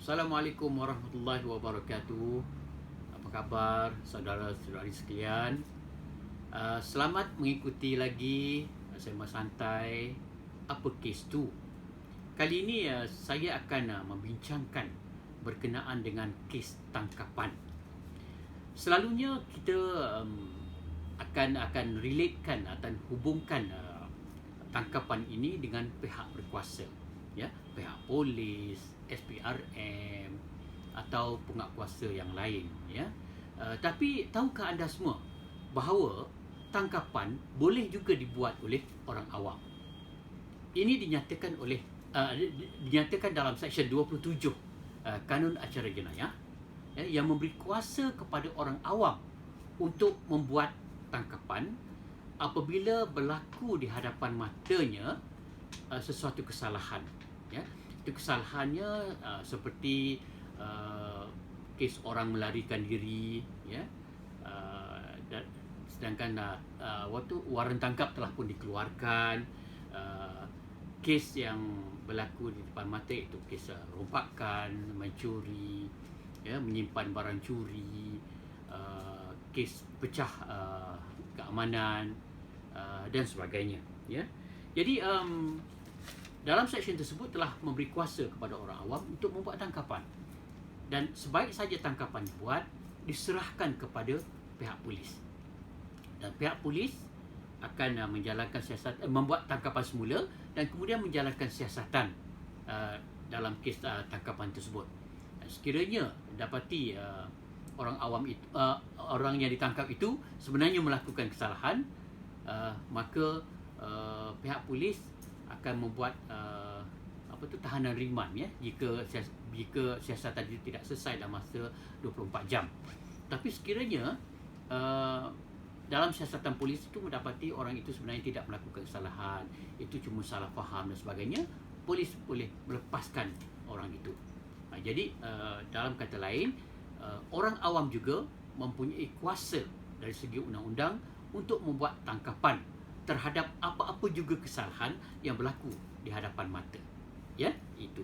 Assalamualaikum warahmatullahi wabarakatuh. Apa khabar saudara-saudari sekalian? Selamat mengikuti lagi sembang santai Apa Kes Tu. Kali ini saya akan membincangkan berkenaan dengan kes tangkapan. Selalunya kita akan relatekan atau hubungkan tangkapan ini dengan pihak berkuasa, ya, pihak polis, SPRM atau penguatkuasa yang lain, ya. Tapi tahukah anda semua bahawa tangkapan boleh juga dibuat oleh orang awam? Ini dinyatakan dalam Seksyen 27 Kanun Acara Jenayah, ya, yang memberi kuasa kepada orang awam untuk membuat tangkapan apabila berlaku di hadapan matanya sesuatu kesalahan, ya. Itu kesalahannya seperti kes orang melarikan diri, ya, sedangkan waktu waran tangkap telah pun dikeluarkan. Kes yang berlaku di depan mata itu kes rompakan, mencuri, ya, menyimpan barang curi, kes pecah keamanan dan sebagainya, ya. Jadi dalam seksyen tersebut telah memberi kuasa kepada orang awam untuk membuat tangkapan, dan sebaik saja tangkapan dibuat diserahkan kepada pihak polis, dan pihak polis akan menjalankan siasat, membuat tangkapan semula dan kemudian menjalankan siasatan dalam kes tangkapan tersebut. Sekiranya dapati orang awam itu, orang yang ditangkap itu sebenarnya melakukan kesalahan, maka pihak polis akan membuat tahanan riman, ya, jika siasatan itu tidak selesai dalam masa 24 jam. Tapi sekiranya dalam siasatan polis itu mendapati orang itu sebenarnya tidak melakukan kesalahan, itu cuma salah faham dan sebagainya, polis boleh melepaskan orang itu. Jadi dalam kata lain, orang awam juga mempunyai kuasa dari segi undang-undang untuk membuat tangkapan terhadap apa-apa juga kesalahan yang berlaku di hadapan mata, ya, itu.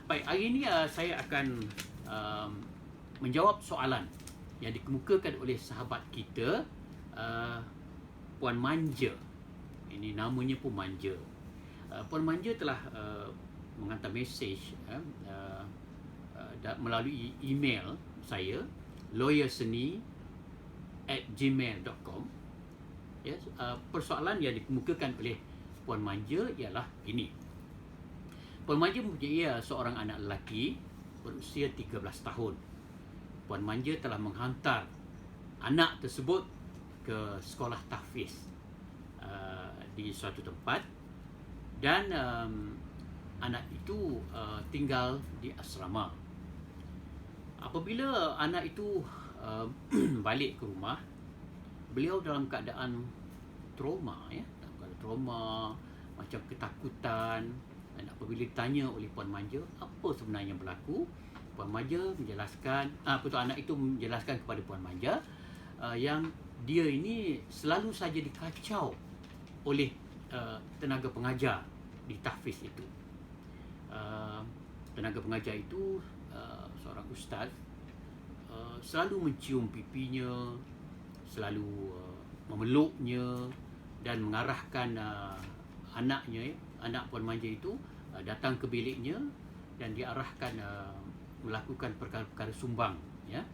Baik, hari ini saya akan menjawab soalan yang dikemukakan oleh sahabat kita, Puan Manja. Ini namanya pun Manja. Puan Manja telah menghantar mesej melalui email saya, lawyerseni@gmail.com. Ya, persoalan yang dikemukakan oleh Puan Manja ialah ini. Puan Manja mempunyai seorang anak lelaki berusia 13 tahun. Puan Manja telah menghantar anak tersebut ke sekolah tahfiz di suatu tempat, dan anak itu tinggal di asrama. Apabila anak itu balik ke rumah, beliau dalam keadaan trauma, ya, dalam keadaan trauma, macam ketakutan. Dan apabila ditanya oleh Puan Manja apa sebenarnya berlaku, Puan Manja menjelaskan, anak itu menjelaskan kepada Puan Manja yang dia ini selalu saja dikacau oleh tenaga pengajar di tahfiz itu. Tenaga pengajar itu seorang ustaz, selalu mencium pipinya, selalu memeluknya dan mengarahkan anaknya, anak Puan Manja itu datang ke biliknya dan diarahkan melakukan perkara-perkara sumbang, ya.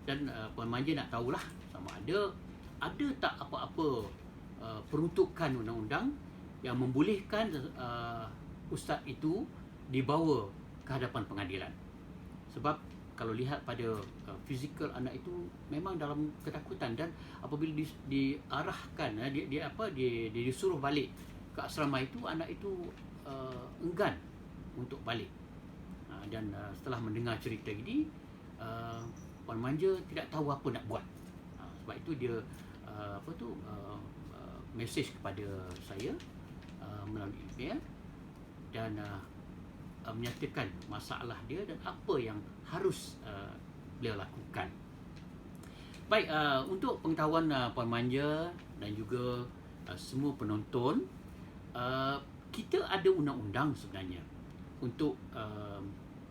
Dan Puan Manja nak tahulah sama ada tak apa-apa peruntukan undang-undang yang membolehkan ustaz itu dibawa ke hadapan pengadilan. Sebab kalau lihat pada fizikal anak itu memang dalam ketakutan, dan apabila diarahkan, dia disuruh balik ke asrama itu, anak itu enggan untuk balik. Dan setelah mendengar cerita ini, Puan Manja tidak tahu apa nak buat. Sebab itu dia mesej kepada saya melalui email dan menyatakan masalah dia dan apa yang harus beliau lakukan. Baik, untuk pengetahuan Puan Manja dan juga semua penonton, kita ada undang-undang sebenarnya untuk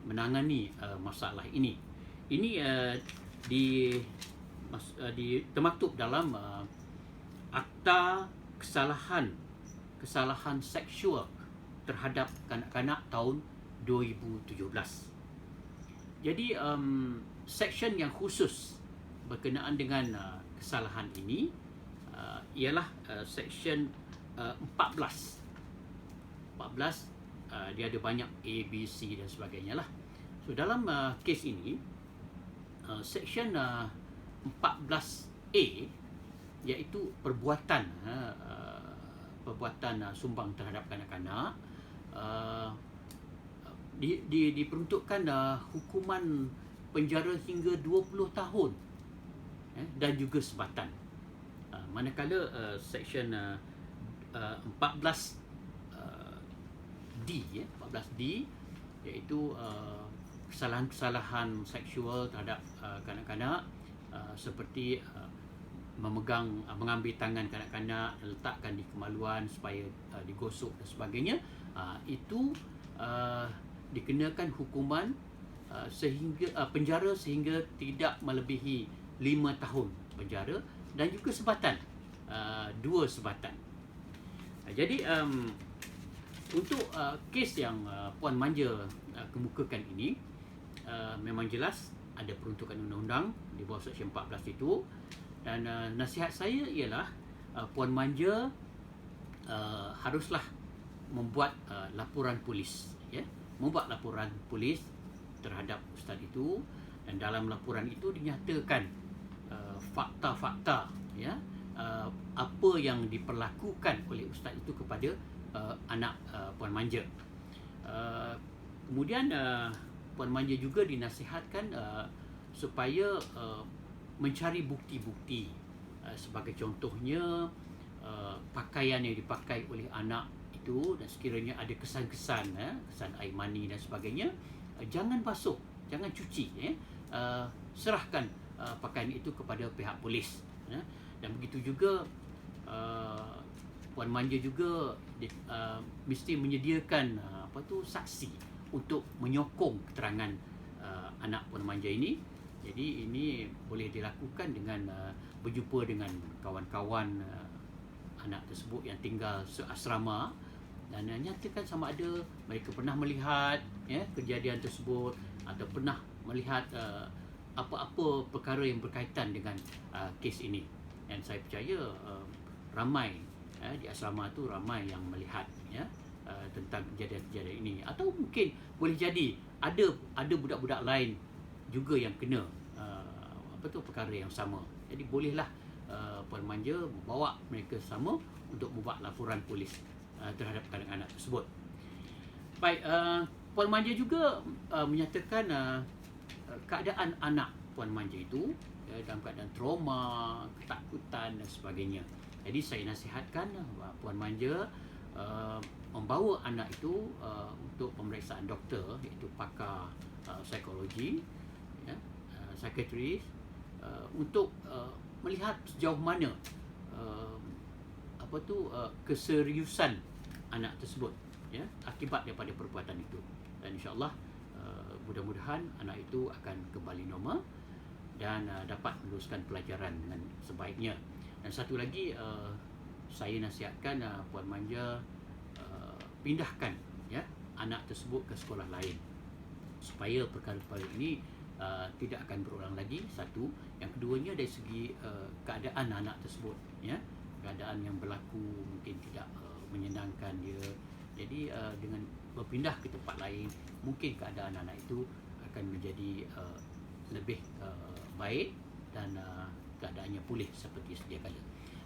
menangani masalah ini. Ini termaktub dalam Akta Kesalahan Seksual terhadap kanak-kanak tahun 2017. Jadi section yang khusus berkenaan dengan kesalahan ini ialah section 14. Dia ada banyak A, B, C dan sebagainya lah. So dalam kes ini section 14A iaitu perbuatan sumbang terhadap kanak-kanak, diperuntukkan hukuman penjara hingga 20 tahun dan juga sebatan. Manakala section 14D 14D iaitu kesalahan-kesalahan seksual terhadap kanak-kanak, seperti mengambil tangan kanak-kanak, letakkan di kemaluan supaya digosok dan sebagainya, itu dikenakan hukuman sehingga penjara sehingga tidak melebihi 5 tahun penjara dan juga sebatan, 2 sebatan. Jadi untuk kes yang Puan Manja kemukakan ini, memang jelas ada peruntukan undang-undang di bawah seksyen 14 itu, dan nasihat saya ialah Puan Manja haruslah membuat laporan polis, membuat laporan polis terhadap ustaz itu, dan dalam laporan itu dinyatakan fakta-fakta apa yang diperlakukan oleh ustaz itu kepada anak Puan Manja. Kemudian Puan Manja juga dinasihatkan supaya mencari bukti-bukti, sebagai contohnya pakaian yang dipakai oleh anak itu, dan sekiranya ada kesan-kesan, kesan air mani dan sebagainya, jangan basuh, jangan cuci, serahkan pakaian itu kepada pihak polis. Dan begitu juga Puan Manja juga mesti menyediakan saksi untuk menyokong keterangan anak Puan Manja ini. Jadi ini boleh dilakukan dengan berjumpa dengan kawan-kawan anak tersebut yang tinggal seasrama, dan nyatakan sama ada mereka pernah melihat kejadian tersebut atau pernah melihat apa-apa perkara yang berkaitan dengan kes ini. Dan saya percaya ramai di asrama tu ramai yang melihat tentang kejadian-kejadian ini, atau mungkin boleh jadi ada budak-budak lain juga yang kena perkara yang sama. Jadi bolehlah Puan Manja bawa mereka sama untuk membuat laporan polis terhadap kanak-kanak tersebut. Baik, Puan Manja juga menyatakan keadaan anak Puan Manja itu dalam keadaan trauma, ketakutan dan sebagainya. Jadi saya nasihatkan Puan Manja membawa anak itu untuk pemeriksaan doktor, iaitu pakar psikologi, psikiatris, untuk melihat sejauh mana keseriusan anak tersebut akibat daripada perbuatan itu. Dan insya-Allah mudah-mudahan anak itu akan kembali normal dan dapat meneruskan pelajaran dengan sebaiknya. Dan satu lagi, saya nasihatkan Puan Manja pindahkan anak tersebut ke sekolah lain supaya perkara-perkara ini tidak akan berulang lagi. Satu, yang keduanya dari segi keadaan anak tersebut, keadaan yang berlaku mungkin tidak menyenangkan dia. Jadi dengan berpindah ke tempat lain, mungkin keadaan anak itu akan menjadi lebih baik dan keadaannya pulih seperti sedia kala.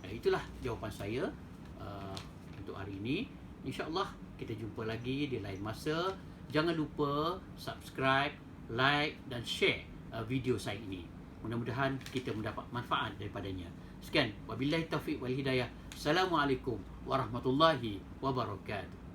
Itulah jawapan saya untuk hari ini. InsyaAllah kita jumpa lagi di lain masa. Jangan lupa subscribe, like dan share video saya ini. Mudah-mudahan kita mendapat manfaat daripadanya. Sekian, wabillahi taufiq wal hidayah. Assalamualaikum warahmatullahi wabarakatuh.